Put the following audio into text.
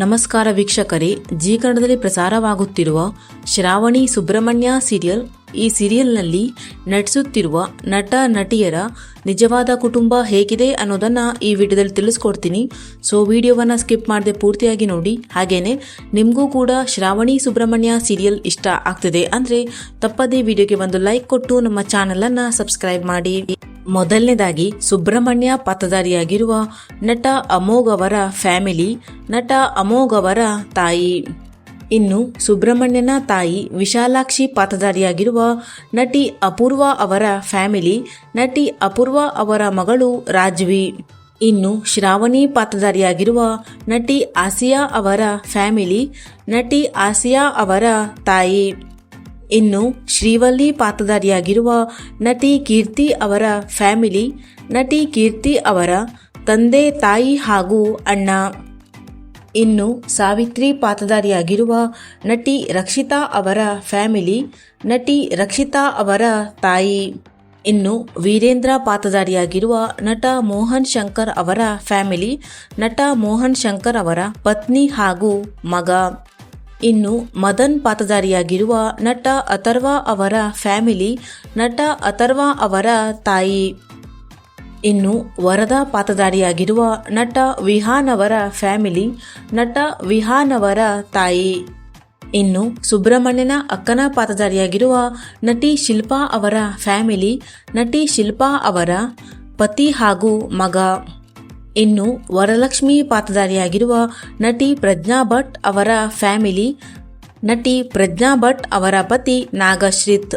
ನಮಸ್ಕಾರ ವೀಕ್ಷಕರೇ, ಜಿ ಕನ್ನಡದಲ್ಲಿ ಪ್ರಸಾರವಾಗುತ್ತಿರುವ ಶ್ರಾವಣಿ ಸುಬ್ರಹ್ಮಣ್ಯ ಸೀರಿಯಲ್. ಈ ಸೀರಿಯಲ್ನಲ್ಲಿ ನಟಿಸುತ್ತಿರುವ ನಟ ನಟಿಯರ ನಿಜವಾದ ಕುಟುಂಬ ಹೇಗಿದೆ ಅನ್ನೋದನ್ನು ಈ ವಿಡಿಯೋದಲ್ಲಿ ತಿಳಿಸ್ಕೊಡ್ತೀನಿ. ಸೊ ವಿಡಿಯೋವನ್ನು ಸ್ಕಿಪ್ ಮಾಡದೆ ಪೂರ್ತಿಯಾಗಿ ನೋಡಿ. ಹಾಗೇನೆ ನಿಮಗೂ ಕೂಡ ಶ್ರಾವಣಿ ಸುಬ್ರಹ್ಮಣ್ಯ ಸೀರಿಯಲ್ ಇಷ್ಟ ಆಗ್ತಿದೆ ಅಂದರೆ ತಪ್ಪದೇ ವಿಡಿಯೋಗೆ ಒಂದು ಲೈಕ್ ಕೊಟ್ಟು ನಮ್ಮ ಚಾನಲನ್ನು ಸಬ್ಸ್ಕ್ರೈಬ್ ಮಾಡಿ. ಮೊದಲನೇದಾಗಿ ಸುಬ್ರಹ್ಮಣ್ಯ ಪಾತ್ರಧಾರಿಯಾಗಿರುವ ನಟ ಅಮೋಘ್ ಅವರ ಫ್ಯಾಮಿಲಿ, ನಟ ಅಮೋಘ್ ಅವರ ತಾಯಿ. ಇನ್ನು ಸುಬ್ರಹ್ಮಣ್ಯನ ತಾಯಿ ವಿಶಾಲಾಕ್ಷಿ ಪಾತ್ರಧಾರಿಯಾಗಿರುವ ನಟಿ ಅಪೂರ್ವ ಅವರ ಫ್ಯಾಮಿಲಿ, ನಟಿ ಅಪೂರ್ವ ಅವರ ಮಗಳು ರಾಜ್ವಿ. ಇನ್ನು ಶ್ರಾವಣಿ ಪಾತ್ರಧಾರಿಯಾಗಿರುವ ನಟಿ ಆಸಿಯಾ ಅವರ ಫ್ಯಾಮಿಲಿ, ನಟಿ ಆಸಿಯಾ ಅವರ ತಾಯಿ. ಇನ್ನು ಶ್ರೀವಲ್ಲಿ ಪಾತ್ರಧಾರಿಯಾಗಿರುವ ನಟಿ ಕೀರ್ತಿ ಅವರ ಫ್ಯಾಮಿಲಿ, ನಟಿ ಕೀರ್ತಿ ಅವರ ತಂದೆ ತಾಯಿ ಹಾಗೂ ಅಣ್ಣ. ಇನ್ನು ಸಾವಿತ್ರಿ ಪಾತ್ರಧಾರಿಯಾಗಿರುವ ನಟಿ ರಕ್ಷಿತಾ ಅವರ ಫ್ಯಾಮಿಲಿ, ನಟಿ ರಕ್ಷಿತಾ ಅವರ ತಾಯಿ. ಇನ್ನು ವೀರೇಂದ್ರ ಪಾತ್ರಧಾರಿಯಾಗಿರುವ ನಟ ಮೋಹನ್ ಶಂಕರ್ ಅವರ ಫ್ಯಾಮಿಲಿ, ನಟ ಮೋಹನ್ ಶಂಕರ್ ಅವರ ಪತ್ನಿ ಹಾಗೂ ಮಗ. ಇನ್ನು ಮದನ್ ಪಾತ್ರಧಾರಿಯಾಗಿರುವ ನಟ ಅಥರ್ವ ಅವರ ಫ್ಯಾಮಿಲಿ, ನಟ ಅಥರ್ವ ಅವರ ತಾಯಿ. ಇನ್ನು ವರದಾ ಪಾತ್ರಧಾರಿಯಾಗಿರುವ ನಟ ವಿಹಾನ್ ಅವರ ಫ್ಯಾಮಿಲಿ, ನಟ ವಿಹಾನ್ ಅವರ ತಾಯಿ. ಇನ್ನು ಸುಬ್ರಹ್ಮಣ್ಯನ ಅಕ್ಕನ ಪಾತ್ರಧಾರಿಯಾಗಿರುವ ನಟಿ ಶಿಲ್ಪಾ ಅವರ ಫ್ಯಾಮಿಲಿ, ನಟಿ ಶಿಲ್ಪಾ ಅವರ ಪತಿ ಹಾಗೂ ಮಗ. ಇನ್ನು ವರಲಕ್ಷ್ಮಿ ಪಾತ್ರಧಾರಿಯಾಗಿರುವ ನಟಿ ಪ್ರಜ್ಞಾ ಭಟ್ ಅವರ ಫ್ಯಾಮಿಲಿ, ನಟಿ ಪ್ರಜ್ಞಾ ಭಟ್ ಅವರ ಪತಿ ನಾಗಶ್ರಿತ್.